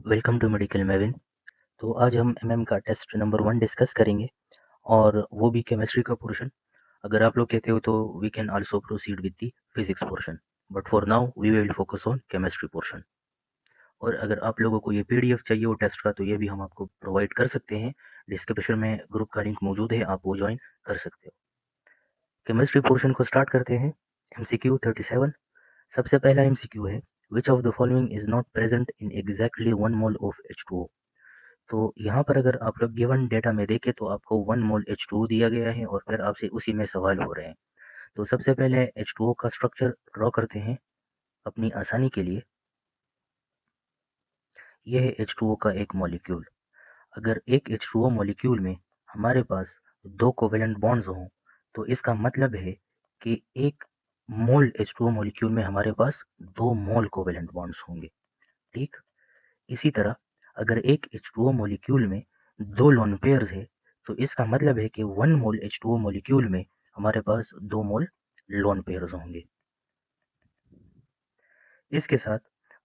Welcome to medical Maven. तो आज हम एमएम का टेस्ट नंबर 1 डिस्कस करेंगे और वो भी केमिस्ट्री का पोर्शन। अगर आप लोग कहते हो तो we can also proceed with the physics portion, but for now we will focus on chemistry portion. और अगर आप लोगों को ये पीडीएफ चाहिए हो टेस्ट का तो ये भी हम आपको प्रोवाइड कर सकते हैं। डिस्क्रिप्शन में ग्रुप का लिंक मौजूद है, आप वो ज्वाइन कर सकते हो। केमिस्ट्री पोर्शन को स्टार्ट करते हैं। एमसीक्यू 37। सबसे पहला एमसीक्यू है, which of the following is not present in exactly 1 mole of H2O। तो यहाँ पर अगर आप लोग गिवन डेटा में देखें तो आपको 1 मोल H2O दिया गया है और फिर आपसे उसी में सवाल हो रहे हैं। तो सबसे पहले H2O का स्ट्रक्चर ड्रॉ करते हैं अपनी आसानी के लिए। यह है H2O का एक मॉलिक्यूल। अगर एक H2O मॉलिक्यूल में हमारे पास दो कोवेलेंट बॉन्ड्स हों तो इसका मतलब है कि एक मोल H2O मॉलिक्यूल में हमारे पास 2 मोल कोवेलेंट बॉन्ड्स होंगे। ठीक, इसी तरह अगर एक H2O मॉलिक्यूल में 2 लोन पेयर्स है तो इसका मतलब है कि 1 मोल H2O मॉलिक्यूल में हमारे पास 2 मोल लोन पेयर्स होंगे। इसके साथ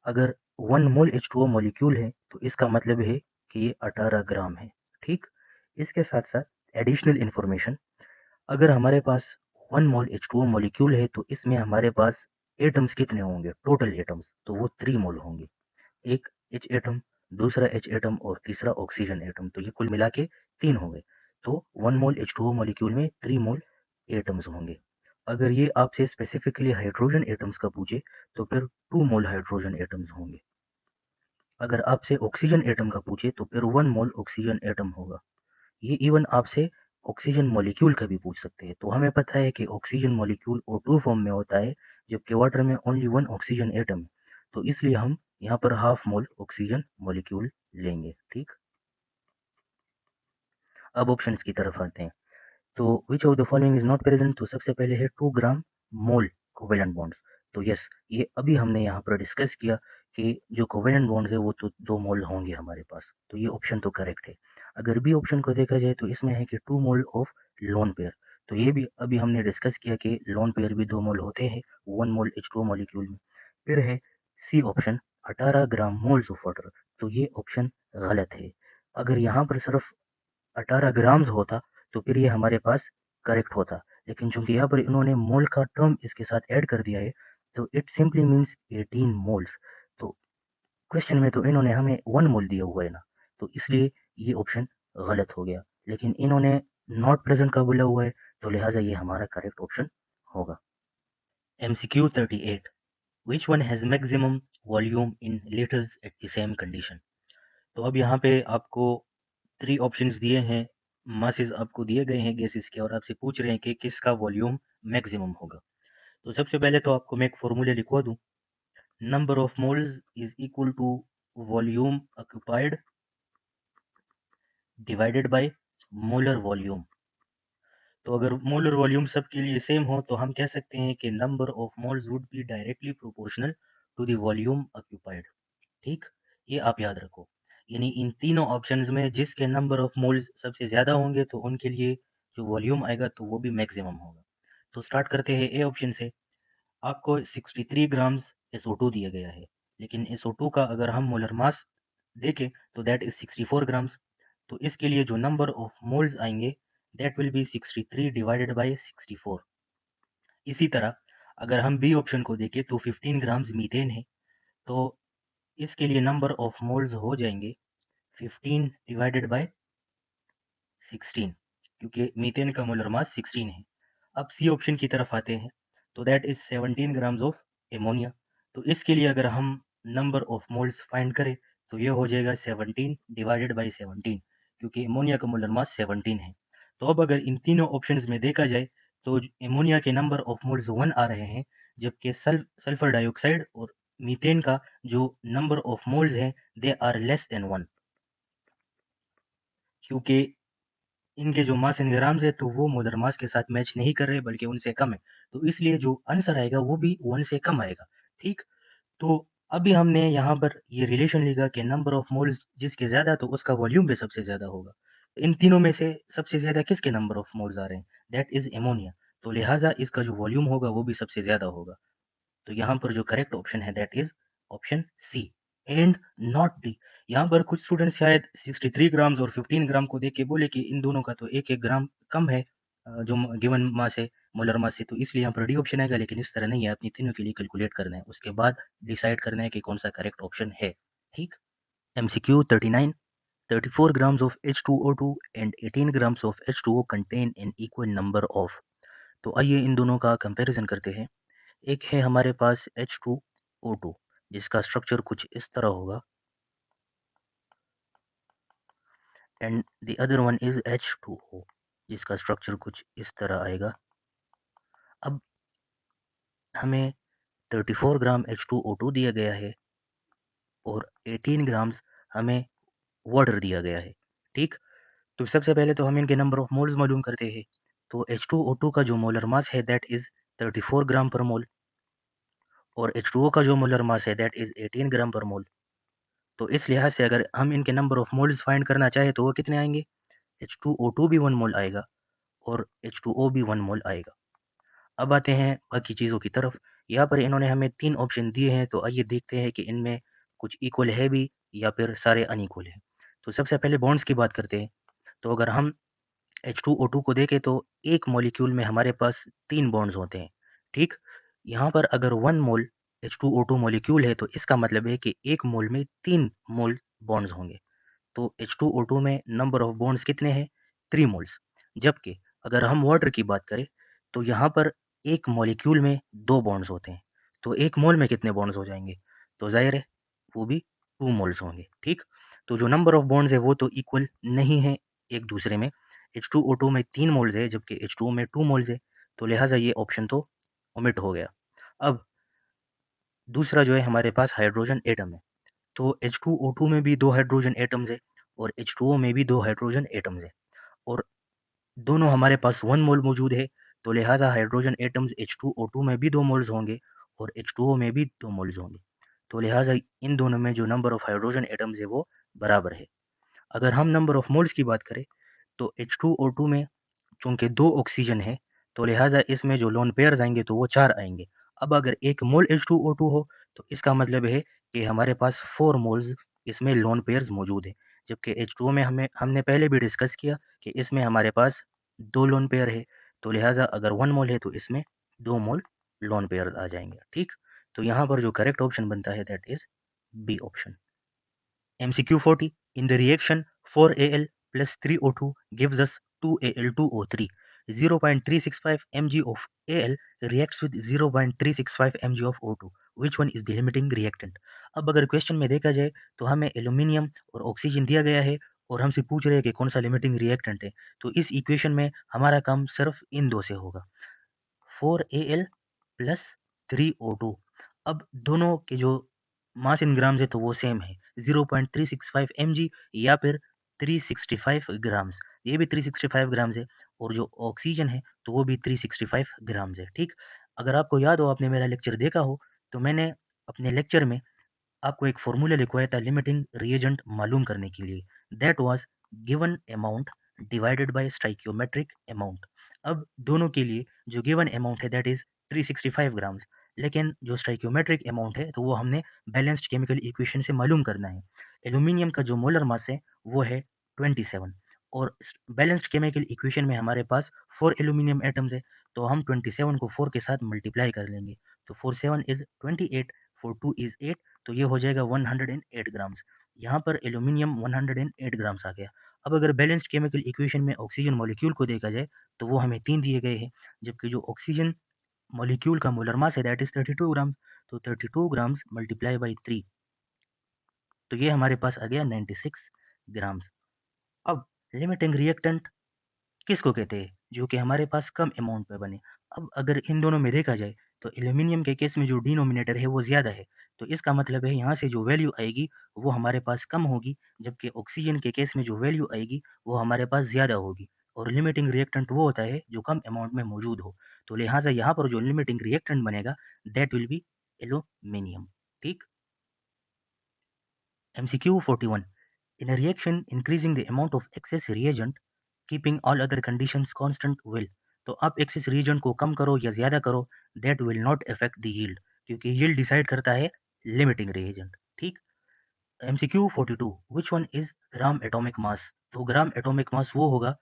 अगर 1 मोल H2O मॉलिक्यूल है तो इसका मतलब है कि ये 18 ग्राम है। ठीक, इसके साथ साथ एडिशनल इंफॉर्मेशन, अगर हमारे पास 1 मोल H2O मॉलिक्यूल है तो इसमें हमारे पास एटम्स कितने होंगे, टोटल एटम्स, तो वो 3 मोल होंगे। एक H एटम, दूसरा H एटम और तीसरा ऑक्सीजन एटम, तो ये कुल मिला के 3 हो गए। तो 1 मोल H2O मॉलिक्यूल में 3 मोल एटम्स होंगे। अगर ये आपसे स्पेसिफिकली हाइड्रोजन एटम्स का पूछे तो फिर 2 मोल हाइड्रोजन एटम्स होंगे। अगर आपसे ऑक्सीजन एटम का पूछे तो फिर 1 मोल ऑक्सीजन एटम होगा। ये इवन आपसे ऑक्सीजन मॉलिक्यूल का भी पूछ सकते हैं। तो हमें पता है कि ऑक्सीजन मॉलिक्यूल O2 फॉर्म में होता है जबकि वाटर में ओनली 1 ऑक्सीजन एटम है। तो इसलिए हम यहाँ पर हाफ मोल ऑक्सीजन मॉलिक्यूल लेंगे। ठीक, अब ऑप्शंस की तरफ आते हैं। तो which of the following is not present, तो सबसे पहले है 2 ग्राम मोल कोवेलेंट बॉन्ड्स। तो यस, ये अभी हमने यहाँ पर डिस्कस किया कि जो कोवेलेंट बॉन्ड्स है वो तो 2 मोल होंगे हमारे पास, तो ये ऑप्शन तो करेक्ट है। अगर बी ऑप्शन को देखा जाए तो इसमें है कि 2 मोल ऑफ लोन पेयर, तो ये भी अभी हमने डिस्कस किया कि लोन पेयर भी 2 मोल होते हैं 1 मोल H2O मॉलिक्यूल में। फिर है C option, 18 gram moles of water, तो ये ऑप्शन गलत है। अगर यहाँ पर सिर्फ 18 ग्राम्स होता तो फिर ये हमारे पास करेक्ट होता, लेकिन चूंकि यहाँ पर इन्होंने मोल का टर्म इसके साथ ऐड कर दिया है तो इट सिंपली मीन्स 18 मोल्स। तो क्वेश्चन में तो इन्होंने हमें 1 मोल दिया हुआ है ना, तो इसलिए ये ऑप्शन गलत हो गया। लेकिन इन्होंने नॉट प्रेजेंट का बोला हुआ है तो लिहाजा ये हमारा करेक्ट ऑप्शन होगा। MCQ 38, which one has maximum volume in liters at the same condition। तो अब यहाँ पे आपको 3 ऑप्शंस दिए हैं, मासेस आपको दिए गए हैं गैसेस के, और आपसे पूछ रहे हैं कि किसका वॉल्यूम मैक्सिमम होगा। तो सबसे पहले तो आपको मैं एक फॉर्मूला लिखवा दूं, number of moles is equal to volume occupied divided by molar volume. तो अगर मोलर वॉल्यूम सबके लिए सेम हो तो हम कह सकते हैं कि number of moles would be directly proportional to the volume occupied. ठीक, ये आप याद रखो। यानी इन तीनों ऑप्शंस में जिसके नंबर ऑफ मोल्स सबसे ज़्यादा होंगे तो उनके लिए जो वॉल्यूम आएगा तो वो भी मैक्सिमम होगा। तो स्टार्ट करते हैं ए ऑप्शन से। आपको 63 ग्राम्स SO2 दिया गया है, लेकिन SO2 का अगर हम मोलर मास देखें तो दैट इज 64 ग्राम्स। तो इसके लिए जो नंबर ऑफ मोल्स आएंगे that will B 63 divided by 64। इसी तरह अगर हम बी ऑप्शन को देखें तो 15 ग्राम्स मीथेन है, तो इसके लिए नंबर ऑफ मोल्स हो जाएंगे 15 डिवाइडेड बाय 16, क्योंकि मीथेन का मोलर मास 16 है। अब सी ऑप्शन की तरफ आते हैं, तो that is 17 grams of ammonia. तो इसके लिए अगर हम नंबर ऑफ मोल्स फाइंड करें तो ये हो जाएगा 17 डिवाइडेड बाय 17, क्योंकि एमोनिया का मोलर मास 17 है। तो अब अगर इन तीनों ऑप्शंस में देखा जाए तो एमोनिया के नंबर ऑफ मोल्स 1 आ रहे हैं, जबकि सल्फर डाइऑक्साइड और मीथेन का जो नंबर ऑफ मोल्स है दे आर लेस देन 1, क्योंकि इनके जो मास इन ग्राम्स है तो वो मोलर मास के साथ मैच नहीं कर रहे बल्कि उनसे कम है। तो इसलिए जो आंसर आएगा वो भी 1 से कम आएगा। ठीक, तो अभी हमने यहाँ पर ये रिलेशन लिखा कि नंबर ऑफ मोल्स जिसके ज़्यादा तो उसका वॉल्यूम भी सबसे ज़्यादा होगा। इन तीनों में से सबसे ज़्यादा किसके नंबर ऑफ मोल्स आ रहे हैं, दैट इज एमोनिया, तो लिहाजा इसका जो वॉल्यूम होगा वो भी सबसे ज़्यादा होगा। तो यहाँ पर जो करेक्ट ऑप्शन है that is option C and not D. यहाँ पर कुछ स्टूडेंट शायद 63 ग्राम्स और 15 ग्राम को देख के बोले कि इन दोनों का तो 1-1 ग्राम कम है जो गिवन मास है, मोलर मास है, तो इसलिए यहाँ पर डी ऑप्शन आएगा, लेकिन इस तरह नहीं है, अपनी तीनों के लिए कैलकुलेट करना है, उसके बाद डिसाइड करना है कि कौन सा करेक्ट ऑप्शन है, ठीक? MCQ 39, 34 grams of H2O2 and 18 grams of H2O contain an equal number of। तो आइए इन दोनों का कंपैरिजन करते हैं। एक है हमारे पास H2O2 जिसका स्ट्रक्चर कुछ इस तरह होगा, and the other one is H2O जिसका स्ट्रक्चर कुछ इस तरह आएगा। अब हमें 34 ग्राम H2O2 दिया गया है और 18 ग्राम्स हमें वाटर दिया गया है, ठीक? तो सबसे पहले तो हम इनके नंबर ऑफ मोल्स मालूम करते हैं। तो H2O2 का जो मोलर मास है दैट इज 34 ग्राम पर मोल और H2O का जो मोलर मास है दैट इज 18 ग्राम पर मोल। तो इस लिहाज से अगर हम इनके नंबर ऑफ मोल्स फाइंड करना चाहे तो वो कितने आएंगे? H2O2 भी 1 मोल आएगा और H2O भी 1 मोल आएगा। अब आते हैं बाकी चीज़ों की तरफ। यहाँ पर इन्होंने हमें 3 ऑप्शन दिए हैं, तो आइए देखते हैं कि इनमें कुछ इक्वल है भी या फिर सारे अनइक्वल हैं। तो सबसे पहले बॉन्ड्स की बात करते हैं। तो अगर हम H2O2 को देखें तो एक मॉलिक्यूल में हमारे पास 3 बॉन्ड्स होते हैं, ठीक? यहाँ पर अगर 1 मोल H2O2 मॉलिक्यूल है तो इसका मतलब है कि 1 मोल में 3 मोल बॉन्ड्स होंगे। तो H2O2 में नंबर ऑफ बॉन्ड्स कितने हैं? 3 मोल्स। जबकि अगर हम वाटर की बात करें तो यहाँ पर एक मॉलिक्यूल में 2 बॉन्ड्स होते हैं। तो 1 मोल में कितने बॉन्ड्स हो जाएंगे? तो ज़ाहिर है वो भी 2 मोल्स होंगे, ठीक? तो जो नंबर ऑफ बॉन्ड्स है वो तो इक्वल नहीं है एक दूसरे में। H2O2 में 3 मोल्स है जबकि H2O में 2 मोल्स है, तो लिहाजा ये ऑप्शन तो ओमिट हो गया। अब दूसरा जो है हमारे पास हाइड्रोजन एटम है। तो H2O2 में भी 2 हाइड्रोजन एटम्स है और H2O में भी 2 हाइड्रोजन एटम्स है और दोनों हमारे पास 1 मोल मौजूद है, तो लिहाजा हाइड्रोजन एटम्स H2O2 में भी 2 मोल्स होंगे और H2O में भी 2 मोल्स होंगे। तो लिहाजा इन दोनों में जो नंबर ऑफ हाइड्रोजन एटम्स है वो बराबर है। अगर हम नंबर ऑफ मोल्स की बात करें तो H2O2 में चूंकि 2 ऑक्सीजन है, तो लिहाजा इसमें जो लोन पेयर्स आएंगे तो वो 4 आएंगे। अब अगर 1 मोल H2O2 हो तो इसका मतलब है कि हमारे पास 4 मोल्स इसमें लोन पेयर्स मौजूद है, जबकि H2O में हमने पहले भी डिस्कस किया कि इसमें हमारे पास 2 लोन पेयर है, तो लिहाजा अगर 1 मोल है तो इसमें 2 मोल लोन पेयर्स आ जाएंगे, ठीक? तो यहाँ पर जो करेक्ट ऑप्शन बनता है that is B option. MCQ 40. In the reaction 4Al plus 3O2 gives us 2Al2O3. 0.365 mg of Al reacts with 0.365 mg of O2. Which one is the limiting reactant? अब अगर क्वेश्चन में देखा जाए तो हमें aluminium और ऑक्सीजन दिया गया है और हमसे पूछ रहे हैं कि कौन सा लिमिटिंग रिएक्टेंट है, तो इस इक्वेशन में हमारा काम सिर्फ इन दो से होगा, 4Al प्लस 3O2। अब दोनों के जो मास इन ग्राम्स है तो वो सेम है, 0.365 mg या फिर 365 ग्राम्स। ये भी 365 ग्राम्स है और जो ऑक्सीजन है तो वो भी 365 ग्राम्स है, ठीक? अगर आपको याद हो, आपने मेरा लेक्चर देखा हो, तो मैंने अपने लेक्चर में आपको एक फॉर्मूला लिखवाया था लिमिटिंग रिएजेंट मालूम करने के लिए, that was given amount divided bye stoichiometric amount. अब दोनों के लिए जो गिवन अमाउंट है दैट इज 365 ग्राम्स, लेकिन जो स्टोइकियोमेट्रिक अमाउंट है तो वो हमने बैलेंस्ड केमिकल इक्वेशन से मालूम करना है। एल्यूमिनियम का जो मोलर मास है वो है 27 और बैलेंस्ड केमिकल इक्वेशन में हमारे पास 4 एल्यूमिनियम एटम्स है, तो हम 27 को 4 के साथ मल्टीप्लाई कर लेंगे, तो 4 7 इज 28, 4 2 इज 8, तो ये हो जाएगा 108 ग्राम्स। यहाँ पर एल्यूमिनियम 108 ग्राम्स आ गया। अब अगर बैलेंस्ड केमिकल इक्वेशन में ऑक्सीजन मॉलिक्यूल को देखा जाए तो वो हमें 3 दिए गए हैं, जबकि जो ऑक्सीजन मॉलिक्यूल का मोलर मास है दैट इज 32 ग्राम्स, तो 32 ग्राम्स मल्टीप्लाई बाई 3, तो ये हमारे पास आ गया 96 ग्राम्स। अब लिमिटिंग रिएक्टेंट किसको कहते हैं? जो कि हमारे पास कम अमाउंट पे बने। अब अगर इन दोनों में देखा जाए तो एल्यूमिनियम के केस में जो डिनोमिनेटर है वो ज़्यादा है, तो इसका मतलब है यहाँ से जो वैल्यू आएगी वो हमारे पास कम होगी, जबकि ऑक्सीजन के केस में जो वैल्यू आएगी वो हमारे पास ज़्यादा होगी। और लिमिटिंग रिएक्टेंट वो होता है जो कम अमाउंट में मौजूद हो, तो लिहाजा यहाँ पर जो लिमिटिंग रिएक्टेंट बनेगा दैट विल बी एल्यूमिनियम, ठीक? MCQ 41. In a reaction increasing the amount of excess reagent keeping all other conditions constant will, तो आप excess reagent को कम करो या ज़्यादा करो that will not affect the yield, क्योंकि yield डिसाइड करता है limiting reagent, ठीक? MCQ 42 which one is gram atomic mass. तो ग्राम एटॉमिक मास वो होगा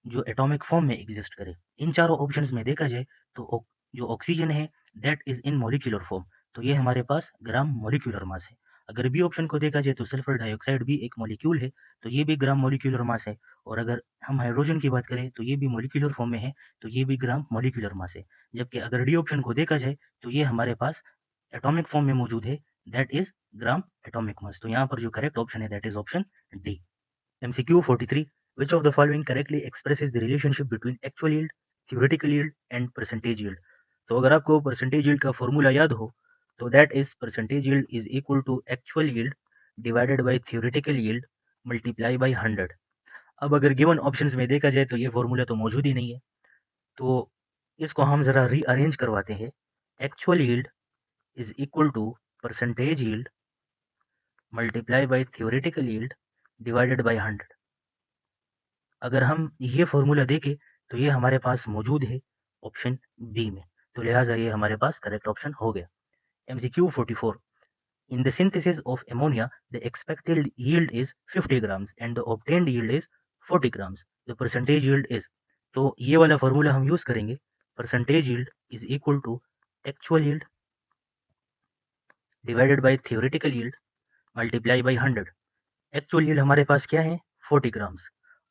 जो एटॉमिक फॉर्म में एग्जिस्ट करे। इन चारों ऑप्शंस में देखा जाए तो जो ऑक्सीजन है that is in molecular form, तो ये हमारे पास ग्राम मॉलिक्यूलर मास है। अगर बी ऑप्शन को देखा जाए तो सल्फर डाइऑक्साइड भी एक मॉलिक्यूल है, तो ये भी ग्राम मॉलिक्यूलर मास है। और अगर हम हाइड्रोजन की बात करें तो ये भी मॉलिक्यूलर फॉर्म में है, तो ये भी ग्राम मॉलिक्यूलर मास है। जबकि अगर डी ऑप्शन को देखा जाए तो ये हमारे पास एटॉमिक फॉर्म में मौजूद है, that is gram atomic mass. तो यहाँ पर जो करेक्ट ऑप्शन है that is option D. MCQ 43 which of the following correctly expresses the relationship between actual yield, theoretical yield and percentage yield। तो अगर आपको percentage yield का फॉर्मूला याद हो तो that is percentage yield is equal to actual yield divided by theoretical yield multiply by 100। अब अगर given options में देखा जाए तो ये फॉर्मूला तो मौजूद ही नहीं है, तो इसको हम जरा रीअरेंज करवाते हैं। Actual yield is equal to percentage yield multiply by theoretical yield divided by 100। अगर हम ये फॉर्मूला देखें तो ये हमारे पास मौजूद है ऑप्शन बी में, तो लिहाजा ये हमारे पास करेक्ट ऑप्शन हो गया। MCQ 44 in the synthesis of ammonia the expected yield is 50 grams and the obtained yield is 40 grams, the percentage yield is। तो ये वाला फॉर्मूला हम यूज करेंगे, percentage yield is equal to actual yield divided by theoretical yield multiply by 100। Actual yield हमारे पास क्या है 40 grams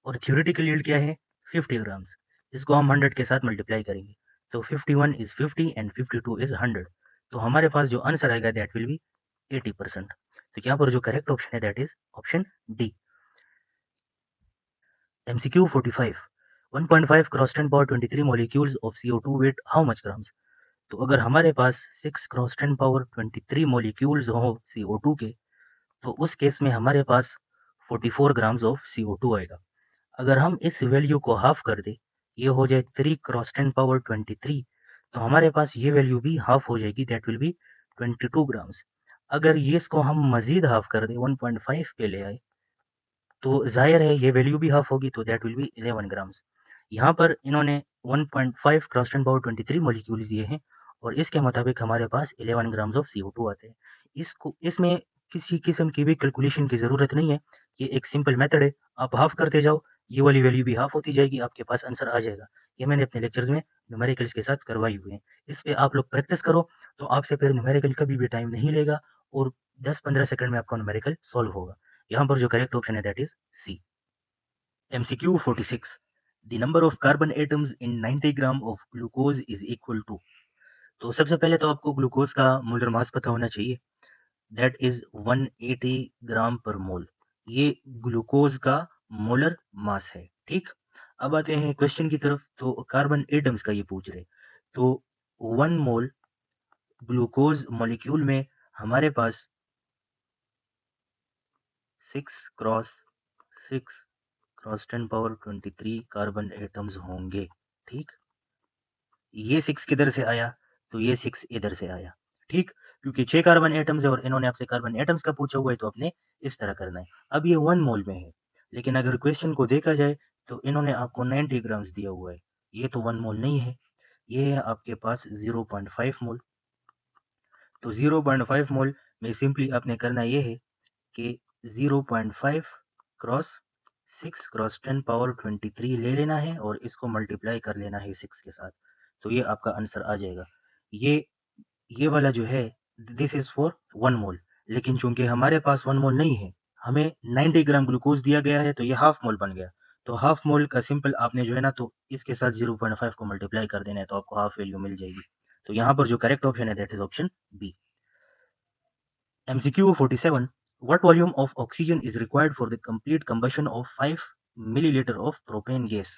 और थ्योरेटिकल यील्ड क्या है 50 ग्राम्स। इसको हम 100 के साथ मल्टीप्लाई करेंगे तो 51 इज 50 एंड 52 इज 100। तो हमारे पास जो आंसर आएगा दैट विल बी 80%। तो यहाँ पर जो करेक्ट ऑप्शन है that is option D. MCQ 45 1.5 cross 10 power 23 molecules of CO2 weight how much grams। तो अगर हमारे पास 6 क्रॉस 10 पावर 23 molecules हो CO2 के, तो उस केस में हमारे पास 44 ग्राम्स ऑफ CO2 आएगा। अगर हम इस वैल्यू को हाफ कर दे, ये हो जाए 3 क्रॉस 10 पावर 23, तो हमारे पास ये वैल्यू भी हाफ हो जाएगी, दैट विल बी 22 ग्राम्स। अगर ये इसको हम मजीद हाफ कर दे 1.5 पे ले आए, तो जाहिर है ये वैल्यू भी हाफ होगी, तो दैट विल बी 11 ग्राम्स। यहाँ पर इन्होंने 1.5 क्रॉस 10 पावर 23 मॉलिक्यूल्स दिए हैं और इसके मुताबिक हमारे पास 11 ग्राम्स ऑफ CO2 आते हैं। इसमें किसी किस्म की भी कैलकुलेशन की ज़रूरत नहीं है, ये एक सिंपल मेथड है। आप हाफ करते जाओ, ये वाली वैल्यू भी हाफ होती जाएगी, आपके पास आंसर आ जाएगा। ये मैंने अपने लेक्चर्स में न्यूमेरिकल्स के साथ करवाई हुई है। इस पे आप लोग प्रैक्टिस करो तो आपसे फिर न्यूमेरिकल कभी भी टाइम नहीं लेगा और 10-15 सेकंड में आपका न्यूमेरिकल सॉल्व होगा। यहाँ पर जो करेक्ट ऑप्शन है that is C. MCQ 46 the number of carbon atoms in 90 gram of glucose is equal to। तो सबसे पहले तो आपको ग्लूकोज का मोलर मास पता होना चाहिए, दैट इज 180 ग्राम पर मोल। ये ग्लूकोज का मोलर मास है, ठीक। अब आते हैं क्वेश्चन की तरफ, तो कार्बन एटम्स का ये पूछ रहे, तो 1 मोल ग्लूकोज मॉलिक्यूल में हमारे पास 6 cross 6 cross 10 power 23 carbon atoms होंगे, ठीक। ये 6 किधर से आया, तो ये 6 इधर से आया, ठीक। क्योंकि 6 कार्बन एटम्स है और इन्होंने आपसे कार्बन एटम्स का पूछा हुआ है, तो अपने इस तरह करना है। अब ये 1 मोल में है, लेकिन अगर क्वेश्चन को देखा जाए तो इन्होंने आपको 90 ग्राम्स दिया हुआ है, ये तो 1 मोल नहीं है, ये है आपके पास 0.5 मोल। तो 0.5 मोल में सिंपली आपने करना ये है कि 0.5 क्रॉस 6 क्रॉस 10 पावर 23 ले लेना है और इसको मल्टीप्लाई कर लेना है 6 के साथ, तो ये आपका आंसर आ जाएगा। ये वाला जो है दिस इज फॉर 1 मोल, लेकिन चूंकि हमारे पास 1 मोल नहीं है, हमें 90 ग्राम ग्लूकोज दिया गया है, तो ये हाफ मोल बन गया। तो हाफ मोल का सिंपल आपने जो है ना, तो इसके साथ 0.5 को मल्टीप्लाई कर देना है, तो आपको हाफ वैल्यू मिल जाएगी। तो यहाँ पर जो करेक्ट ऑप्शन है that is option B. MCQ 47 what volume of oxygen is required for the complete combustion of 5 milliliter of propane gas।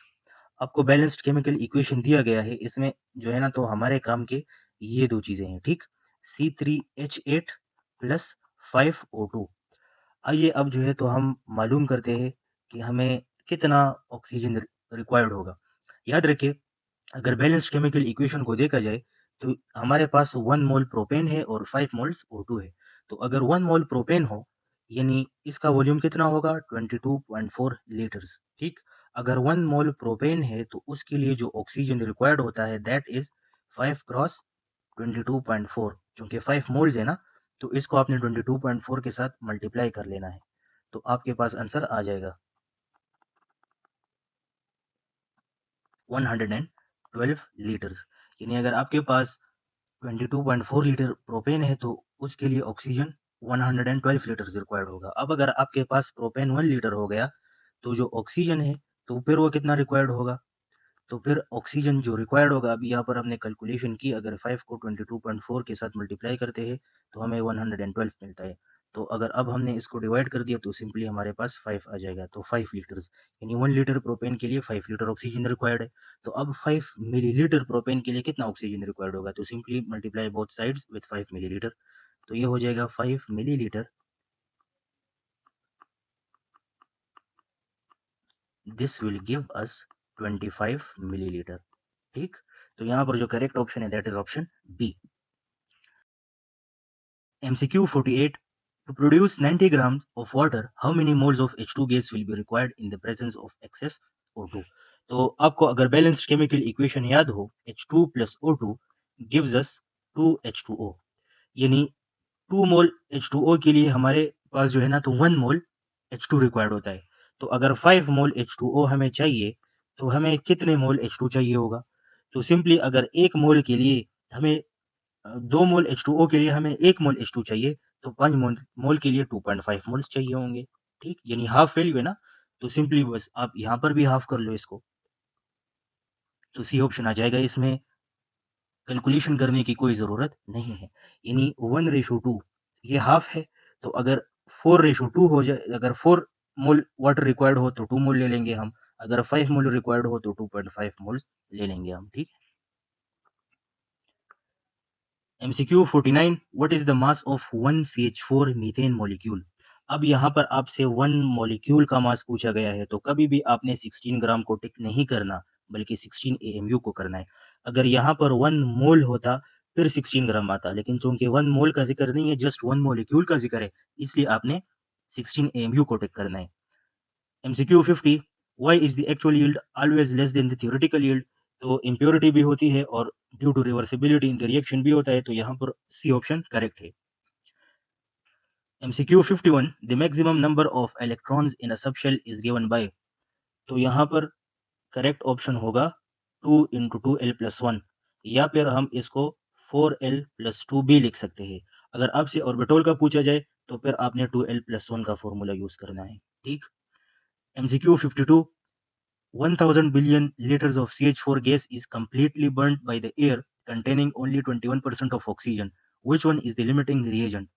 आपको बैलेंस्ड केमिकल इक्वेशन दिया गया है, इसमें जो है ना, तो हमारे काम के ये दो चीजें हैं, ठीक। C3H8 plus 5O2। आइए अब जो है तो हम मालूम करते हैं कि हमें कितना ऑक्सीजन रिक्वायर्ड होगा। याद रखिए, अगर बैलेंस्ड केमिकल इक्वेशन को देखा जाए तो हमारे पास 1 मोल प्रोपेन है और 5 मोल्स O2 है। तो अगर 1 मोल प्रोपेन हो, यानी इसका वॉल्यूम कितना होगा 22.4 लीटर्स, ठीक। अगर 1 मोल प्रोपेन है तो उसके लिए जो ऑक्सीजन रिक्वायर्ड होता है दैट इज 5 क्रॉस 22.4, क्योंकि 5 मोल्स है ना, तो इसको आपने 22.4 के साथ मल्टीप्लाई कर लेना है, तो आपके पास आंसर आ जाएगा 112 लीटर्स। यानी अगर आपके पास 22.4 लीटर प्रोपेन है तो उसके लिए ऑक्सीजन 112 लीटर्स रिक्वायर्ड होगा। अब अगर आपके पास प्रोपेन 1 लीटर हो गया तो जो ऑक्सीजन है तो फिर वो कितना रिक्वायर्ड होगा, तो फिर ऑक्सीजन जो रिक्वायर्ड होगा, अभी यहाँ पर हमने कैलकुलेशन की, अगर 5 को 22.4 के साथ मल्टीप्लाई करते हैं तो हमें 112 मिलता है। तो अगर अब हमने इसको डिवाइड कर दिया तो सिंपली हमारे पास 5 आ जाएगा, तो 5 लीटर्स, यानी 1 लीटर प्रोपेन के लिए 5 लीटर ऑक्सीजन रिक्वायर्ड है। तो अब 5 मिलीलीटर प्रोपेन के लिए कितना ऑक्सीजन रिक्वायर्ड होगा, तो simply multiply both sides with 5 millilitre, तो ये हो जाएगा 5 millilitre, this will give us 25 millilitre. ठीक, तो यहाँ पर जो करेक्ट ऑप्शन है that is option B. MCQ 48. To produce 90 grams of water, how many moles of H2 gas will be required in the presence of excess O2? तो आपको अगर balanced chemical equation याद हो, H2 plus O2 gives us 2H2O, यानी 2 मोल H2O के लिए हमारे पास जो है ना तो 1 मोल H2 रिक्वायर्ड होता है। तो अगर 5 मोल H2O हमें चाहिए तो हमें कितने मोल H2 चाहिए होगा, तो सिंपली अगर 1 मोल के लिए हमें 2 मोल H2O के लिए हमें 1 मोल H2 चाहिए, तो 5 मोल मोल के लिए 2.5 मोल्स चाहिए होंगे। ठीक, यानी हाफ वैल्यू है ना, तो सिंपली बस आप यहाँ पर भी हाफ कर लो इसको, तो सी ऑप्शन आ जाएगा। इसमें कैलकुलेशन करने की कोई ज़रूरत नहीं है, यानी 1:2 ये हाफ है, तो अगर 4:2 हो जाए, अगर 4 मोल वाटर रिक्वायर्ड हो तो 2 मोल ले लेंगे हम, अगर 5 मोल रिक्वायर्ड हो तो 2.5 मोल ले लेंगे हम। ठीक, MCQ 49. What is the mass of 1CH4 methane molecule? अब यहाँ पर आपसे 1 मॉलिक्यूल का मास पूछा गया है, तो कभी भी आपने 16 ग्राम को टिक नहीं करना, बल्कि 16 AMU को करना है। अगर यहाँ पर 1 मोल होता फिर 16 ग्राम आता, लेकिन चूंकि 1 मोल का जिक्र नहीं है, जस्ट 1 मॉलिक्यूल का जिक्र है, इसलिए आपने 16 AMU को टिक करना है। MCQ 50. Why is the actual yield always less than the theoretical yield? तो इम्प्योरिटी भी होती है और due to reversibility in the reaction भी होता है, तो यहाँ पर सी ऑप्शन करेक्ट है। MCQ 51. The maximum number of electrons in a subshell is given by, तो यहाँ पर करेक्ट ऑप्शन होगा 2 × 2l+1, या फिर हम इसको 4l+2 भी लिख सकते हैं। अगर आपसे ऑर्बिटल का पूछा जाए तो फिर आपने 2l+1 का फॉर्मूला यूज करना है। ठीक, MCQ 52. 1000 billion liters of CH4 gas is completely burnt by the air containing only 21% of oxygen. Which one is the limiting reagent?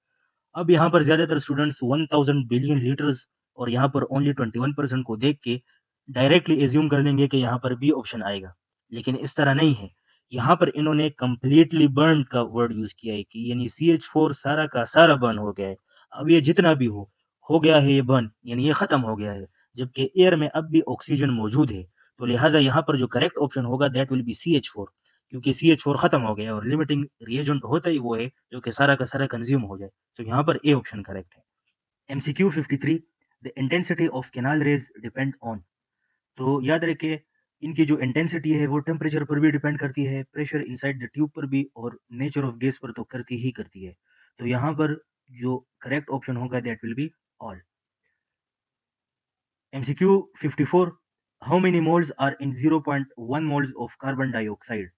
अब यहाँ पर ज्यादातर स्टूडेंट्स 1000 बिलियन लीटर्स और यहाँ पर ओनली 21% को देख के डायरेक्टली एज्यूम कर लेंगे कि यहाँ पर बी ऑप्शन आएगा, लेकिन इस तरह नहीं है। यहाँ पर इन्होंने कंप्लीटली बर्न का वर्ड यूज किया है कि यानी CH4 सारा का सारा बर्न हो गया है। अब ये जितना भी हो गया है ये बर्न, यानी ये खत्म हो गया है, जबकि एयर में अब भी ऑक्सीजन मौजूद है, तो लिहाजा यहाँ पर जो करेक्ट ऑप्शन होगा दैट विल बी CH4, क्योंकि CH4 खत्म हो गया और लिमिटिंग रिएजेंट होता ही वो है जो कि सारा का सारा कंज्यूम हो जाए, तो यहाँ पर ए ऑप्शन करेक्ट है। MCQ 53. The intensity of canal raise depend on, तो याद रखिए इनकी जो इंटेंसिटी है वो टेम्परेचर पर भी डिपेंड करती है, प्रेशर इनसाइड द ट्यूब पर भी, और नेचर ऑफ गैस पर तो करती ही करती है, तो यहाँ पर जो करेक्ट ऑप्शन होगा that will be all. MCQ 54. How many moles are in 0.1 moles of carbon dioxide,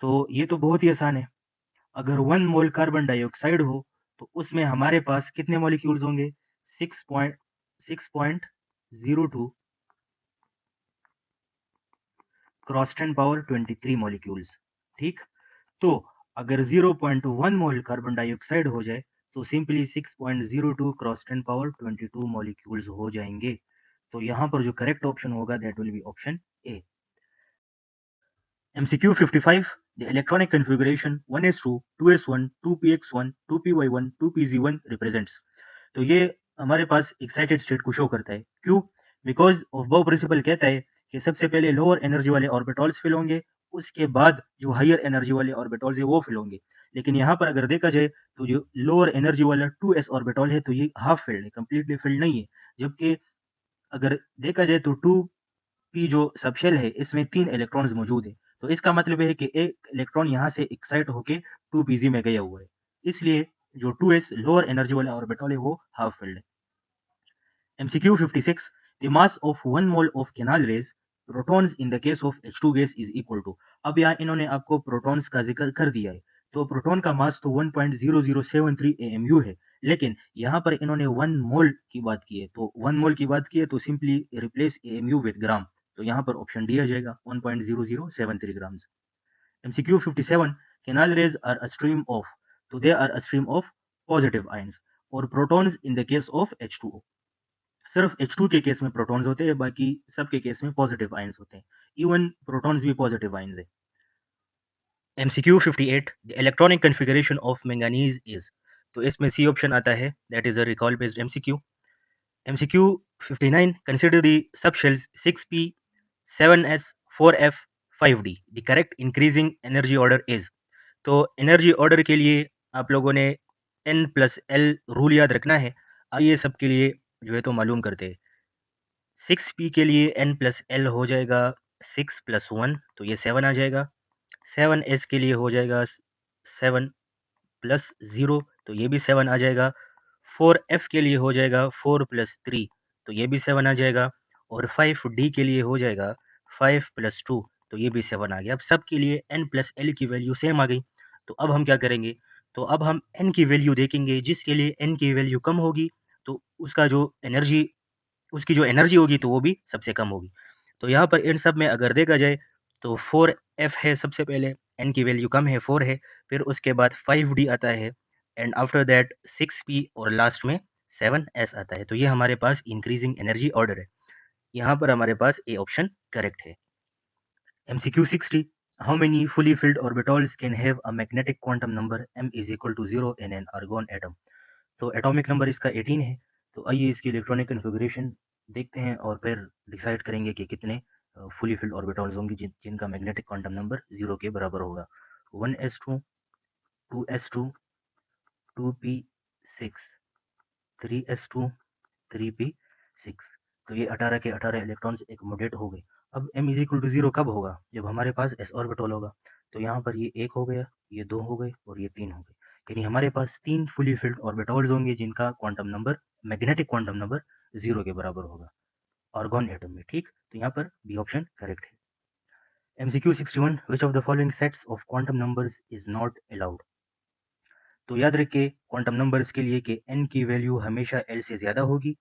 तो ये तो बहुत ही आसान है। अगर 1 मोल कार्बन डाइऑक्साइड हो तो उसमें हमारे पास कितने मॉलिक्यूल्स होंगे, 6.02 क्रॉस 10 पावर 23 मॉलिक्यूल्स। ठीक, तो अगर 0.1 मोल कार्बन डाइऑक्साइड हो जाए तो सिंपली 6.02 क्रॉस 10 पावर 22 मॉलिक्यूल्स हो जाएंगे, तो यहाँ पर जो करेक्ट ऑप्शन होगा that will B option A. MCQ 55. The electronic configuration 1s2, 2s1, 2px1, 2py1, 2pz1 represents, तो ये हमारे पास एक्साइटेड स्टेट को शो करता है। क्यों? बिकॉज ऑफ बाउ प्रिंसिपल कहता है कि सबसे पहले लोअर एनर्जी वाले ऑर्बिटल्स फिल होंगे, उसके बाद जो हायर एनर्जी वाले ऑर्बिटल्स है वो फिल होंगे। लेकिन यहाँ पर अगर देखा जाए तो जो लोअर एनर्जी वाला 2s ऑर्बिटल है तो ये हाफ फिल्ड है, कंप्लीटली फिल्ड नहीं है, जबकि अगर देखा जाए तो 2p जो सबशेल है इसमें 3 इलेक्ट्रॉन्स मौजूद है, तो इसका मतलब है कि एक इलेक्ट्रॉन यहाँ से एक्साइट होके 2pz में गया हुआ है, इसलिए जो 2s लोअर एनर्जी वाला ऑर्बिटल है वो हाफ फिल्ड है। MCQ 56, the mass of 1 mole of canal rays protons in the case of H2 gas is equal to। अब यहाँ इन्होंने आपको प्रोटॉन्स का जिक्र कर दिया है, तो प्रोटॉन का मास तो 1.0073 AMU है, लेकिन यहाँ पर इन्होंने 1 मोल की बात की है, तो 1 मोल की बात की है तो सिंपली रिप्लेस AMU विद ग्राम, तो यहाँ पर ऑप्शन डी आ जाएगा 1.0073 grams. MCQ 57, canal rays are a stream of, तो they are a stream of positive ions और protons in the case of H2O। सिर्फ H2 के केस में प्रोटॉन्स होते हैं, बाकी सब के केस में पॉजिटिव आयंस होते हैं, इवन प्रोटॉन्स भी पॉजिटिव आयंस है। MCQ 58, the electronic configuration of manganese is, तो इसमें सी ऑप्शन आता है, that is a recall based MCQ। MCQ 59, consider the subshells 6p 7s 4f 5d, the correct increasing energy order is, तो energy order के लिए आप लोगों ने n+l रूल याद रखना है। आइए सबके लिए जो है तो मालूम करते हैं। 6p के लिए n+l हो जाएगा 6 + 1, तो ये 7 आ जाएगा। 7s के लिए हो जाएगा 7 + 0, तो ये भी 7 आ जाएगा। 4f के लिए हो जाएगा 4 + 3, तो ये भी 7 आ जाएगा। और 5d के लिए हो जाएगा 5 + 2, तो ये भी 7 आ गया। अब सब के लिए n+l की वैल्यू सेम आ गई, तो अब हम क्या करेंगे, तो अब हम n की वैल्यू देखेंगे, जिसके लिए n की वैल्यू कम होगी तो उसकी जो एनर्जी होगी तो वो भी सबसे कम होगी। तो यहाँ पर इन सब में अगर देखा जाए तो 4f है सबसे पहले, n की वैल्यू कम है 4 है, फिर उसके बाद 5d आता है एंड आफ्टर दैट 6p और लास्ट में 7s आता है। तो ये हमारे पास इंक्रीजिंग एनर्जी ऑर्डर है, यहाँ पर हमारे पास ए ऑप्शन करेक्ट है। MCQ 60, how many fully filled orbitals can have a magnetic quantum number m is equal to 0 in an argon atom। तो एटॉमिक नंबर इसका 18 है, तो आइए इसकी इलेक्ट्रॉनिक कन्फिगरेशन देखते हैं और फिर डिसाइड करेंगे कि कितने फुली फिल्ड ऑर्बिटल्स होंगे जिनका मैग्नेटिक क्वांटम नंबर 0 के बराबर होगा। 1s2 2s2 2p6 3s2 3p6, तो ये 18 के 18 इलेक्ट्रॉन्स एकमोडेट हो गए। अब m इज इक्वल टू 0 कब होगा, जब हमारे पास s ऑर्बिटल होगा। तो यहाँ पर ये 1 हो गया, ये 2 हो गए और ये 3 हो गए, यानी हमारे पास 3 फुली फिल्ड ऑर्बिटल्स होंगे जिनका quantum number, magnetic quantum number 0 के बराबर होगा आर्गॉन एटम में। ठीक, तो यहाँ पर बी ऑप्शन करेक्ट है। MCQ 61, which of the following sets of quantum numbers is not allowed। तो याद रखिए क्वांटम नंबर्स के लिए कि n की वैल्यू हमेशा l से ज़्यादा होगी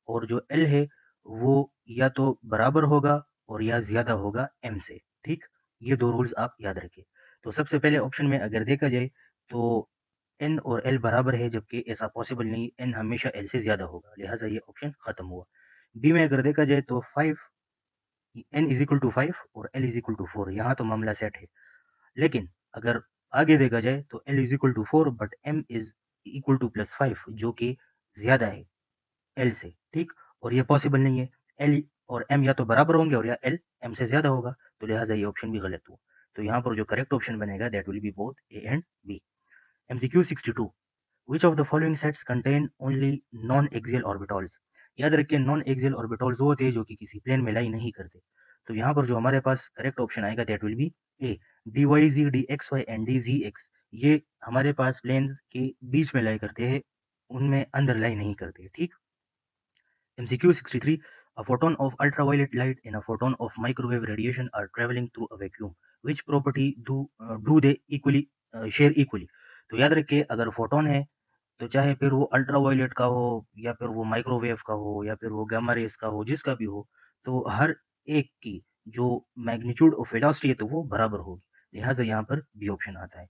और जो l है वो या तो बराबर होगा और या ज़्यादा होगा m से। ठीक, ये दो रूल्स आप याद रखिए। तो सबसे पहले ऑप्शन में अगर देखा जाए तो n और l बराबर है, जबकि ऐसा पॉसिबल नहीं, n हमेशा l से ज़्यादा होगा, लिहाजा ये ऑप्शन खत्म हुआ। बी में अगर देखा जाए तो 5 n इज इक्वल टू 5 और l इज इक्वल टू 4, यहाँ तो मामला सेट है। लेकिन अगर आगे देखा जाए तो l is equal to 4 but m is equal to +5, जो कि ज्यादा है l से। ठीक, और ये पॉसिबल नहीं है, l और m या तो बराबर होंगे और या l m से ज्यादा होगा, तो लिहाजा ये ऑप्शन भी गलत हुआ। तो यहाँ पर जो करेक्ट ऑप्शन बनेगा that will be both A and B. MCQ 62, which of the following sets contain only non-axial orbitals। याद रखिए नॉन एक्सियल ऑर्बिटल्स वो होते हैं जो कि किसी प्लेन में लाई नहीं करते। तो यहाँ पर जो हमारे पास करेक्ट ऑप्शन आएगा that will B A, DYZ DXY and DZX, ये हमारे पास प्लेन्स के बीच में लाई करते हैं, उनमें अंदर लाई नहीं करते। ठीक, MCQ 63, a photon of ultraviolet light and a photon of microwave radiation are traveling through a vacuum, which property do they equally share equally। तो याद रखिए अगर फोटोन है तो चाहे फिर वो अल्ट्रावायलेट का हो या फिर वो माइक्रोवेव का हो या फिर वो गामा रेस का हो, जिसका भी हो, तो हर एक की जो मैग्नीट्यूड ऑफ वेलोसिटी है तो वो बराबर होगी, लिहाजा यहाँ पर बी ऑप्शन आता है।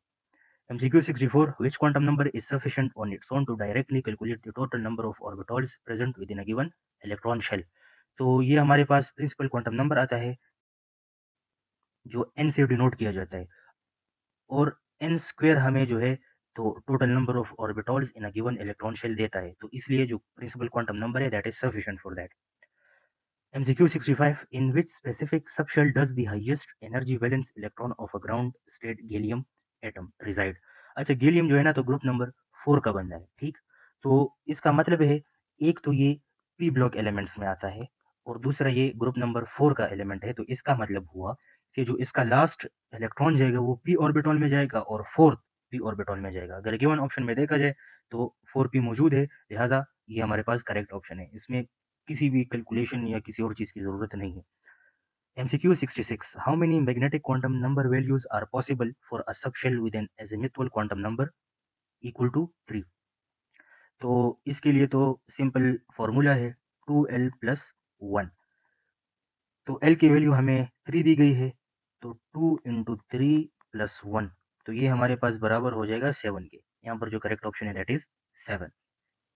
MCQ 64, which quantum number is sufficient on its own to directly calculate the total number of orbitals present within a given electron shell। तो ये हमारे पास प्रिंसिपल क्वांटम नंबर आता है जो n से डिनोट किया जाता है, और n स्क्वायर हमें जो है तो total number of orbitals in a given electron shell देता है, तो इसलिए जो प्रिंसिपल क्वांटम नंबर है that is sufficient for that. MCQ 65, in which specific subshell does the highest energy valence electron of a ground state gallium atom reside। अच्छा, gallium जो है ना तो ग्रुप नंबर 4 का बंदा है। ठीक, तो इसका मतलब है एक तो ये p ब्लॉक एलिमेंट्स में आता है और दूसरा ये ग्रुप नंबर 4 का एलिमेंट है, तो इसका मतलब हुआ कि जो इसका लास्ट इलेक्ट्रॉन जाएगा वो p ऑर्बिटल में जाएगा और फोर्थ p ऑर्बिटल में जाएगा। अगर गिवन ऑप्शन में देखा जाए तो 4p मौजूद है, लिहाजा ये हमारे पास करेक्ट ऑप्शन है। इसमें किसी भी कैलकुलेशन या किसी और चीज़ की ज़रूरत नहीं है। MCQ 66. How many magnetic quantum number values are possible for a subshell with an azimuthal quantum number equal to 3? तो इसके लिए तो सिंपल फॉर्मूला है 2l प्लस 1। तो l की वैल्यू हमें 3 दी गई है, तो 2 इंटू 3 प्लस 1, तो ये हमारे पास बराबर हो जाएगा 7 के। यहाँ पर जो करेक्ट ऑप्शन है that is 7।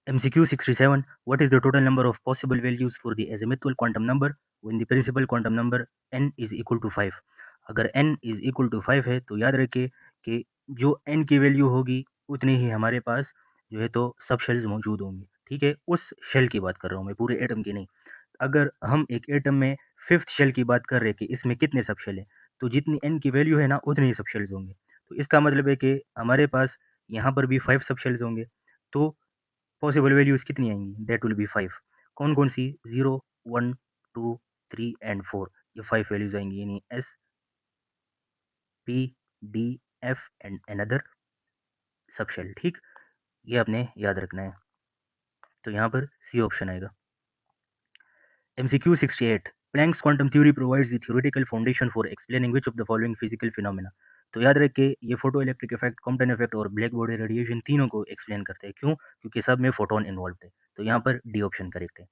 MCQ 67. What is the total number of possible values for the azimuthal quantum number when the principal quantum number n is equal to 5? अगर n is equal to 5 है तो याद रखिए कि जो n की value होगी उतनी ही हमारे पास जो है तो सब शेल्स मौजूद होंगे। ठीक है, उस शेल की बात कर रहा हूँ मैं, पूरे एटम की नहीं। अगर हम एक एटम में फिफ्थ शेल की बात कर रहे हैं कि इसमें कितने सब शेल हैं, तो जितनी n की वैल्यू है ना उतने ही सब शेल्स होंगे। तो इसका मतलब है कि हमारे पास यहाँ पर भी 5 सब शेल्स होंगे, तो पॉसिबल वैल्यूज कितनी आएंगी? That will B 5। कौन कौन सी? 0, 1, 2, 3 एंड 4, ये 5 वैल्यूज आएंगी, यानी S, P, D, F and another subshell. ठीक, ये आपने याद रखना है। तो यहाँ पर सी ऑप्शन आएगा। MCQ 68. Planck's quantum theory provides the theoretical foundation for explaining which of the following physical phenomena? तो याद रखिए ये photo electric effect, Compton effect और ब्लैक बॉडी रेडिएशन तीनों को एक्सप्लेन करते हैं। क्यों? क्योंकि सब में फोटोन इन्वॉल्व है। तो यहाँ पर डी ऑप्शन करेक्ट है।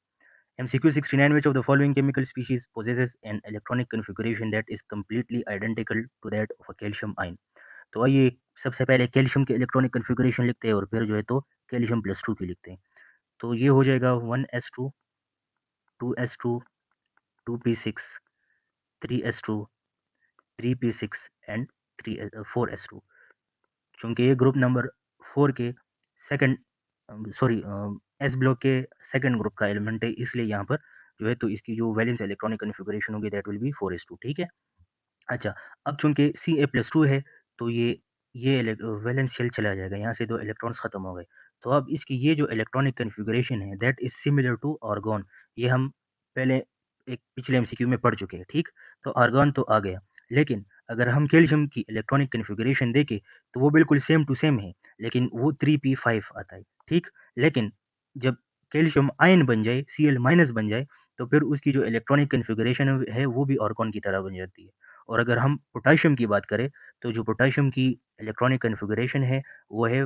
MCQ 69. Which of the following chemical species possesses an electronic configuration that is completely identical to that of a calcium ion? तो आइए सबसे पहले कैल्शियम के इलेक्ट्रॉनिक कन्फिगरेशन लिखते हैं और फिर जो है तो कैल्शियम प्लस 2 की लिखते हैं। तो ये हो जाएगा 1s2, 2s2, 2p6, 3s2, 3p6 and 4s2। चूंकि ये ग्रुप नंबर 4 के सेकंड एस ब्लॉक के सेकंड ग्रुप का एलिमेंट है, इसलिए यहाँ पर जो है तो इसकी जो वैलेंस इलेक्ट्रॉनिक कन्फिगरेशन होगी दैट विल बी 4s2। ठीक है। अच्छा, अब चूंकि Ca+2 है तो ये वैलेंस शेल चला जाएगा, यहाँ से 2 इलेक्ट्रॉन्स खत्म हो गए। तो अब इसकी ये जो इलेक्ट्रॉनिक कन्फिगरेशन है that is similar to argon. ये हम पहले एक पिछले एमसीक्यू में पढ़ चुके हैं। ठीक, तो आर्गॉन तो आ गया, लेकिन अगर हम कैल्शियम की इलेक्ट्रॉनिक कन्फिगरेशन देखें तो वो बिल्कुल सेम टू सेम है, लेकिन वो 3p5 आता है। ठीक, लेकिन जब कैल्शियम आयन बन जाए, Cl- बन जाए, तो फिर उसकी जो इलेक्ट्रॉनिक कन्फिगरेशन है वो भी आर्गॉन की तरह बन जाती है। और अगर हम पोटेशियम की बात करें तो जो पोटेशियम की इलेक्ट्रॉनिक कन्फिगरेशन है वो है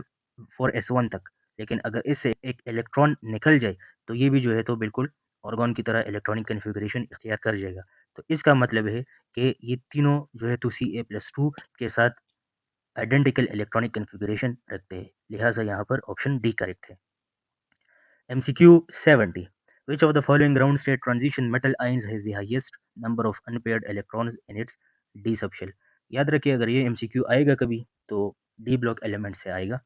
4s1 तक, लेकिन अगर इससे एक इलेक्ट्रॉन निकल जाए तो ये भी जो है तो बिल्कुल ऑर्गन की तरह इलेक्ट्रॉनिक कन्फिगरेशन इख्तियार कर जाएगा। तो इसका मतलब है कि ये तीनों जो है तो Ca+2 के साथ आइडेंटिकल इलेक्ट्रॉनिक कन्फिगरेशन रखते हैं, लिहाजा यहाँ पर ऑप्शन डी करेक्ट है। MCQ 70. Which of the following ground state transition metal ions has the highest number of unpaired electrons in its d subshell? याद रखिए अगर ये MCQ आएगा कभी तो डी ब्लॉक एलिमेंट से आएगा।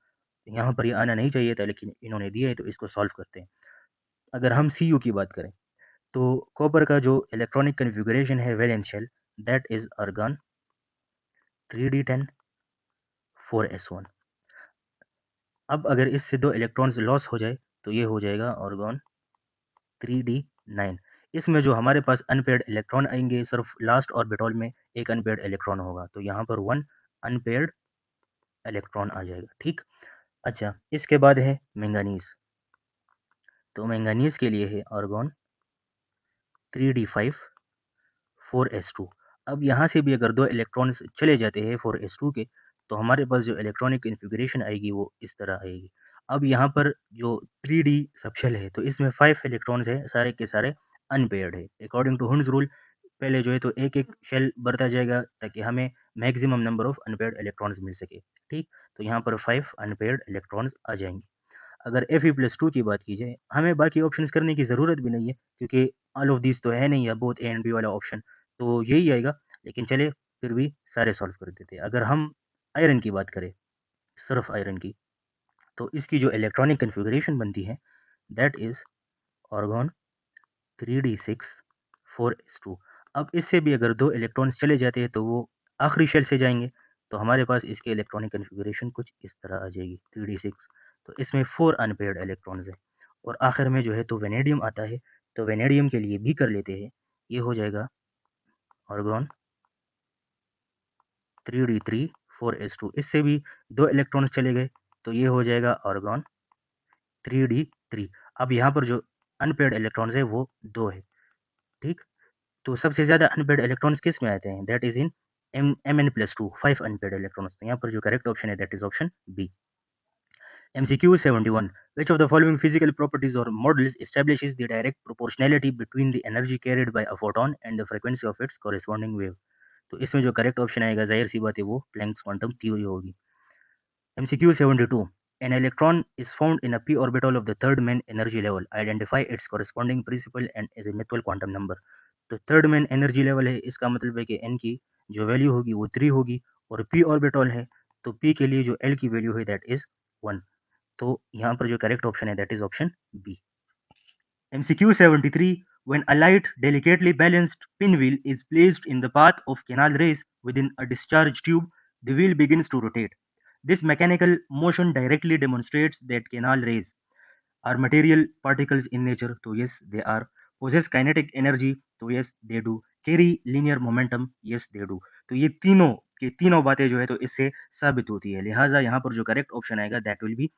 यहाँ पर ये आना नहीं चाहिए था, लेकिन इन्होंने दिया है तो इसको सॉल्व करते हैं। अगर हम CU की बात करें तो कॉपर का जो इलेक्ट्रॉनिक कन्फिगरेशन है valence shell that is argon 3d10 4s1। अब अगर इससे 2 इलेक्ट्रॉन्स लॉस हो जाए तो ये हो जाएगा आर्गन 3d9। इसमें जो हमारे पास अनपेयर्ड इलेक्ट्रॉन आएंगे सिर्फ लास्ट ऑर्बिटल में एक अनपेयर्ड इलेक्ट्रॉन होगा, तो यहाँ पर 1 अनपेयर्ड इलेक्ट्रॉन आ जाएगा। ठीक, अच्छा इसके बाद है मैंगनीज। तो मैंगनीज के लिए है आर्गन 3d5 4s2। अब यहाँ से भी अगर 2 इलेक्ट्रॉन्स चले जाते हैं 4s2 के, तो हमारे पास जो इलेक्ट्रॉनिक कन्फिगरेशन आएगी वो इस तरह आएगी। अब यहाँ पर जो 3d सबशेल है तो इसमें 5 इलेक्ट्रॉन्स है, सारे के सारे अनपेयर्ड है। अकॉर्डिंग टू हुंस रूल पहले जो है तो एक एक शेल बढ़ता जाएगा ताकि हमें maximum number of unpaired electrons मिल सके। ठीक, तो यहाँ पर 5 अनपेयर्ड इलेक्ट्रॉन्स आ जाएंगे। अगर Fe+2 की बात की जाए, हमें बाकी ऑप्शंस करने की ज़रूरत भी नहीं है क्योंकि ऑल ऑफ दिस तो है नहीं, या बोथ ए एंड बी वाला ऑप्शन, तो यही आएगा। लेकिन चले फिर भी सारे सॉल्व कर देते हैं। अगर हम आयरन की बात करें, सिर्फ आयरन की, तो इसकी जो इलेक्ट्रॉनिक कन्फिगरेशन बनती है that is argon 3d6 4s2। अब इससे भी अगर 2 इलेक्ट्रॉन्स चले जाते हैं तो वो आखिरी शेल से जाएंगे, तो हमारे पास इसके इलेक्ट्रॉनिक कन्फिगरेशन कुछ इस तरह आ जाएगी 3d6। तो इसमें 4 अनपेयर्ड इलेक्ट्रॉन्स है। और आखिर में जो है तो वेनेडियम आता है, तो वेनेडियम के लिए भी कर लेते हैं। ये हो जाएगा आर्गन 3d3 4s2। इससे भी 2 इलेक्ट्रॉन्स चले गए, तो ये हो जाएगा आर्गॉन 3d3। अब यहाँ पर जो अनपेयर्ड इलेक्ट्रॉन्स है वो 2 है, ठीक। तो सबसे ज़्यादा अनपेयर्ड इलेक्ट्रॉन्स किस में आते हैं? That is in Mn+2, 5 unpaired electrons. तो यहाँ पर जो करेक्ट ऑप्शन है that is option B. MCQ 71. Which of the following physical properties or models establishes the direct proportionality between the energy carried by a photon and the frequency of its corresponding wave? तो इसमें जो correct option आएगा जाहिर सी बात है वो Planck's quantum theory होगी। MCQ 72. An electron is found in a p orbital of the third main energy level. Identify its corresponding principal and azimuthal quantum number. तो थर्ड मेन एनर्जी लेवल है, इसका मतलब है कि n की जो value होगी वो 3 होगी, और p ऑर्बिटल है तो p के लिए जो l की वैल्यू है दैट इज 1। तो यहाँ पर जो करेक्ट ऑप्शन है that is option B. MCQ 73. When a light, delicately balanced pinwheel is placed in the path of canal rays within a discharge tube, the wheel begins to rotate. This mechanical motion directly demonstrates that canal rays are material particles in nature. तो yes, they are. Possess kinetic energy. तो yes, they do. Carry linear momentum. Yes, they do. तो ये तीनों की तीनों बातें जो है तो इससे साबित होती है। लिहाजा यहाँ पर जो करेक्ट ऑप्शन आएगा that will B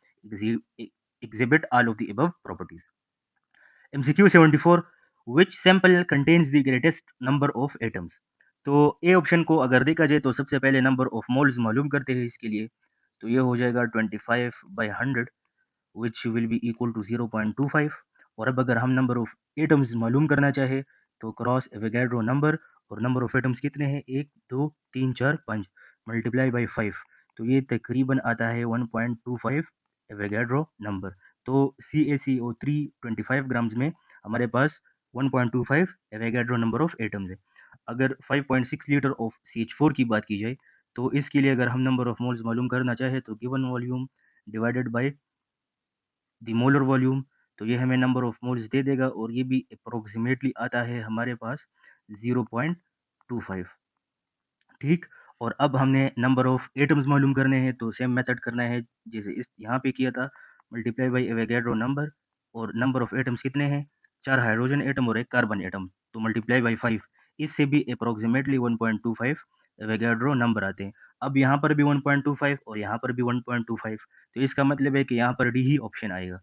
exhibit all of the above properties. MCQ 74. Which sample contains the greatest number of atoms? तो ए ऑप्शन को अगर देखा जाए तो सबसे पहले नंबर ऑफ मोल्स मालूम करते हैं इसके लिए, तो ये हो जाएगा 25/100 which will be equal to 0.25। और अब अगर हम नंबर ऑफ एटम्स मालूम करना चाहे तो क्रॉस एवोगैड्रो नंबर, और नंबर ऑफ एटम्स कितने हैं 1 2 3 4 5 मल्टीप्लाई बाई 5, तो ये तकरीबन आता है 1.25 एवोगैड्रो नंबर। तो CaCO3 25 ग्राम्स में हमारे पास 1.25 एवोगैड्रो नंबर ऑफ एटम्स है। अगर 5.6 लीटर ऑफ CH4 की बात की जाए तो इसके लिए अगर हम नंबर ऑफ मोल्स मालूम करना चाहे तो given volume divided by the molar volume, तो ये हमें नंबर ऑफ मोल्स दे देगा, और ये भी अप्रोक्सीमेटली आता है हमारे पास 0.25, ठीक। और अब हमने नंबर ऑफ एटम्स मालूम करने हैं तो सेम मेथड करना है जैसे इस यहाँ पे किया था, मल्टीप्लाई बाई एवोगैड्रो नंबर, और नंबर ऑफ एटम्स कितने हैं 4 हाइड्रोजन एटम और 1 कार्बन एटम, तो मल्टीप्लाई बाई 5, इससे भी अप्रोक्सीमेटली 1.25 एवोगैड्रो नंबर आते हैं। अब यहाँ पर भी 1.25 और यहाँ पर भी 1.25, तो इसका मतलब है कि यहाँ पर डी ही ऑप्शन आएगा।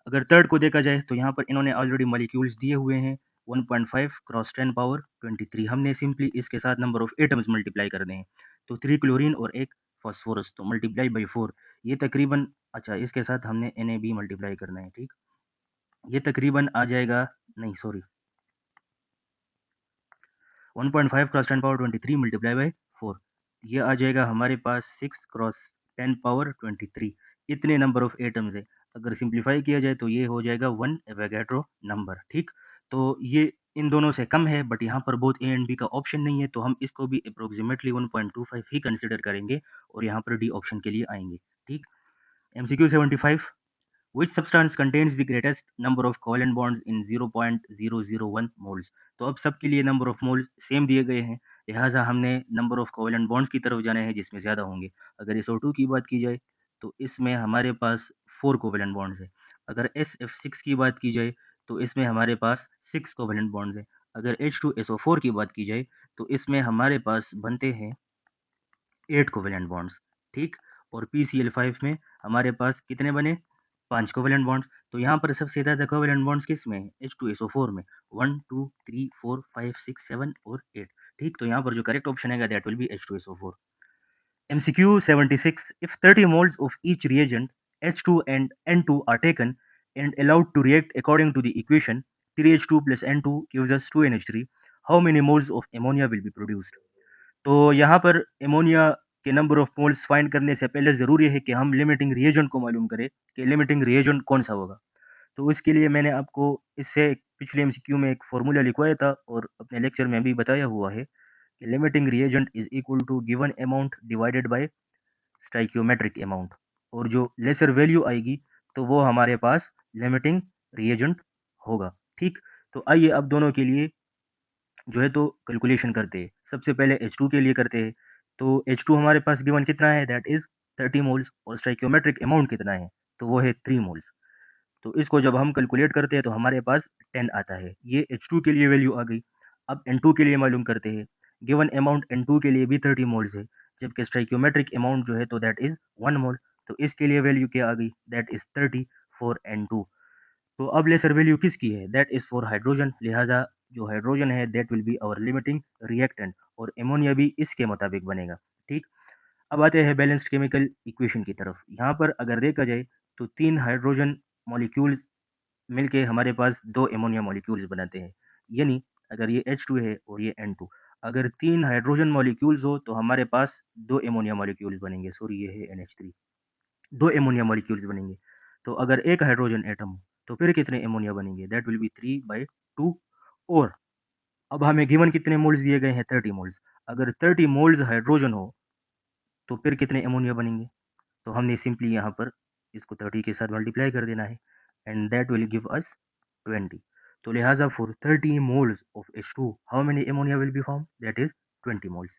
अगर थर्ड को देखा जाए तो यहाँ पर इन्होंने ऑलरेडी मॉलिक्यूल्स दिए हुए हैं 1.5 क्रॉस 10 पावर 23, हमने सिंपली इसके साथ नंबर ऑफ एटम्स मल्टीप्लाई करने हैं, तो 3 क्लोरीन और 1 फास्फोरस, तो मल्टीप्लाई बाई 4, ये तकरीबन, अच्छा इसके साथ हमने Na भी मल्टीप्लाई करना है, ठीक। ये तकरीबन आ जाएगा, नहीं sorry, 1.5 cross 10 power 23 multiply by 4, ये आ जाएगा हमारे पास 6 क्रॉस 10 पावर 23, इतने नंबर ऑफ एटम्स है। अगर सिंप्लीफाई किया जाए तो ये हो जाएगा 1 एवोगैड्रो नंबर, ठीक। तो ये इन दोनों से कम है, बट यहाँ पर बोथ ए एंड बी का ऑप्शन नहीं है, तो हम इसको भी अप्रोक्सीमेटली 1.25 ही कंसिडर करेंगे और यहाँ पर डी ऑप्शन के लिए आएंगे, ठीक। MCQ 75. Which substance contains the greatest number of covalent bonds in 0.001 moles? तो अब सबके लिए नंबर ऑफ मोल्स सेम दिए गए हैं, लिहाजा हमने नंबर ऑफ कोवेलेंट बॉन्ड्स की तरफ जाना है जिसमें ज़्यादा होंगे। अगर SO2 की बात की जाए तो इसमें हमारे पास 4 कोवेलेंट बॉन्ड्स है। अगर SF6 की बात की जाए तो इसमें हमारे पास 6 कोवेलेंट बॉन्ड्स है। अगर H2SO4 की बात की जाए तो इसमें हमारे पास बनते हैं 8 कोवेलेंट बॉन्ड्स, ठीक। और PCl5 में हमारे पास कितने बने 5 कोवेलेंट बॉन्ड्स। तो यहाँ पर सबसे ज़्यादा कोवेलेंट बॉन्ड्स किस में है H2SO4 में, 1 2 3 4 5 6 7 और 8, ठीक। तो यहाँ पर जो करेक्ट ऑप्शन आएगा that will B H2SO4। MCQ 76. If 30 moles of each reagent H2 and N2 are taken and allowed to react according to the equation 3H2 plus N2 gives us 2NH3, how many moles of ammonia will be produced? तो यहाँ पर ammonia के number of moles find करने से पहले ज़रूरी है कि हम लिमिटिंग रिएजेंट को मालूम करें कि लिमिटिंग रिएजेंट कौन सा होगा। तो उसके लिए मैंने आपको इससे पिछले MCQ में एक फार्मूला लिखवाया था और अपने लेक्चर में भी बताया हुआ है कि limiting reagent is equal to given amount divided by stoichiometric amount, और जो लेसर वैल्यू आएगी तो वो हमारे पास लिमिटिंग रिएजेंट होगा, ठीक। तो आइए अब दोनों के लिए जो है तो कैलकुलेशन करते हैं। सबसे पहले H2 के लिए करते हैं, तो H2 हमारे पास गिवन कितना है दैट इज 30 मोल्स, और स्टाइकियोमेट्रिक अमाउंट कितना है तो वो है 3 मोल्स। तो इसको जब हम कैलकुलेट करते हैं तो हमारे पास 10 आता है, ये H2 के लिए वैल्यू आ गई। अब N2 के लिए मालूम करते हैं, गिवन अमाउंट N2 के लिए भी 30 मोल्स है, जबकि स्टोइकियोमेट्रिक अमाउंट जो है तो दैट इज 1 मोल। तो इसके लिए वैल्यू क्या आ गई, दैट इज 30 फॉर N2। तो अब लेसर वैल्यू किसकी है, दैट इज फॉर हाइड्रोजन, लिहाजा जो हाइड्रोजन है that will be our limiting reactant, और एमोनिया भी इसके मुताबिक बनेगा। ठीक, अब आते हैं बैलेंस्ड केमिकल इक्वेशन की तरफ। यहाँ पर अगर देखा जाए तो 3 हाइड्रोजन मॉलिक्यूल्स मिलके हमारे पास 2 एमोनिया मॉलिक्यूल्स बनाते हैं, यानी अगर ये H2 है और ये N2, अगर 3 हाइड्रोजन मॉलिक्यूल्स हो तो हमारे पास 2 एमोनिया मॉलिक्यूल्स बनेंगे, सॉरी ये है NH3, 2 एमोनिया मॉलिक्यूल्स बनेंगे। तो अगर एक हाइड्रोजन एटम हो तो फिर कितने एमोनिया बनेंगे, दैट विल बी 3/2। और अब हमें गिवन कितने मोल्स दिए गए हैं, 30 मोल्स। अगर 30 मोल्स हाइड्रोजन हो तो फिर कितने एमोनिया बनेंगे, तो हमने सिंपली यहाँ पर इसको 30 के साथ मल्टीप्लाई कर देना है, एंड दैट विल गिव अस 20। तो लिहाजा for 30 moles of H2 how many ammonia will be form, that is 20 moles.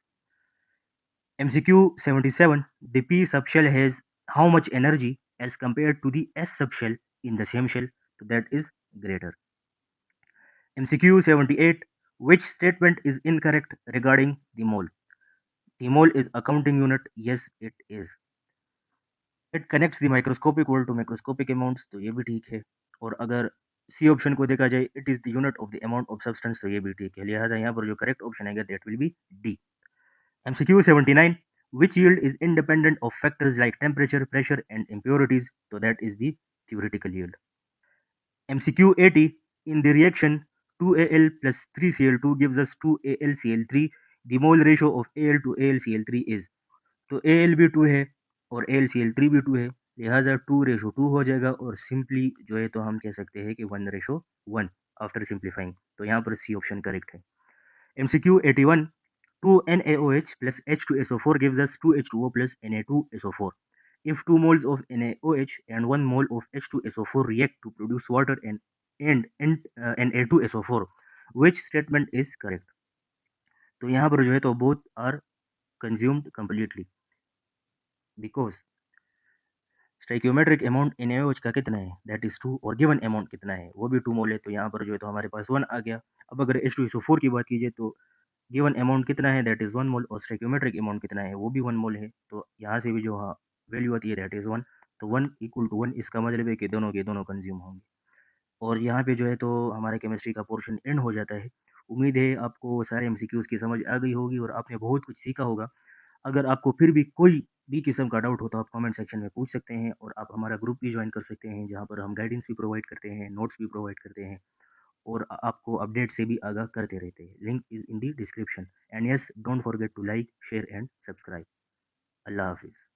MCQ 77, the P subshell has how much energy as compared to the S subshell in the same shell, so that is greater. MCQ 78, which statement is incorrect regarding the mole? The mole is a counting unit, yes it is. It connects the microscopic world to microscopic amounts, तो ये भी ठीक है। और अगर C option को देखा जाए, it is the unit of the amount of substance, तो ये भी ठीक है। लिहाजा यहाँ पर जो करेक्ट ऑप्शन आएगा that will B D. MCQ 79, which yield is independent of factors like temperature, pressure and impurities, so that is the theoretical yield. MCQ 80, in the reaction 2Al plus 3Cl2 gives us 2AlCl3, the mole ratio of Al to AlCl3 is, तो Al भी 2 है और AlCl3 भी 2 है, लिहाजा 2:2 हो जाएगा, और सिंपली जो है तो हम कह सकते हैं कि 1:1 आफ्टर सिंप्लीफाइंग, तो यहाँ पर सी ऑप्शन करेक्ट है। MCQ 81, 2NaOH plus H2SO4 gives us 2H2O plus Na2SO4. If 2 moles of NaOH and 1 mole of H2SO4 react to produce water and Na2SO4, which statement is correct? तो यहाँ पर जो है तो both are consumed completely because stoichiometric amount NaOH का कितना है, that is 2, और गिवन अमाउंट कितना है, वो भी 2 मोल है, तो यहाँ पर जो है तो हमारे पास 1 आ गया। अब अगर H2SO4 की बात कीजिए तो गिवन अमाउंट कितना है, दैट इज 1 मोल, और स्टोइकियोमेट्रिक अमाउंट कितना है, वो भी 1 मोल है, तो यहाँ से भी जो वैल्यू आती है दैट इज 1, तो 1 इक्वल टू 1, इसका मतलब है कि दोनों के दोनों कंज्यूम होंगे। और यहाँ पे जो है तो हमारे केमिस्ट्री का पोर्शन एंड हो जाता है। उम्मीद है आपको सारे MCQs की समझ आ गई होगी और आपने बहुत कुछ सीखा होगा। अगर आपको फिर भी कोई भी किस्म का डाउट हो तो आप कमेंट सेक्शन में पूछ सकते हैं, और आप हमारा ग्रुप भी ज्वाइन कर सकते हैं जहाँ पर हम गाइडेंस भी प्रोवाइड करते हैं, नोट्स भी प्रोवाइड करते हैं, और आपको अपडेट से भी आगाह करते रहते हैं। Link is in the description, and yes don't forget to like share and subscribe. अल्लाह हाफिज़।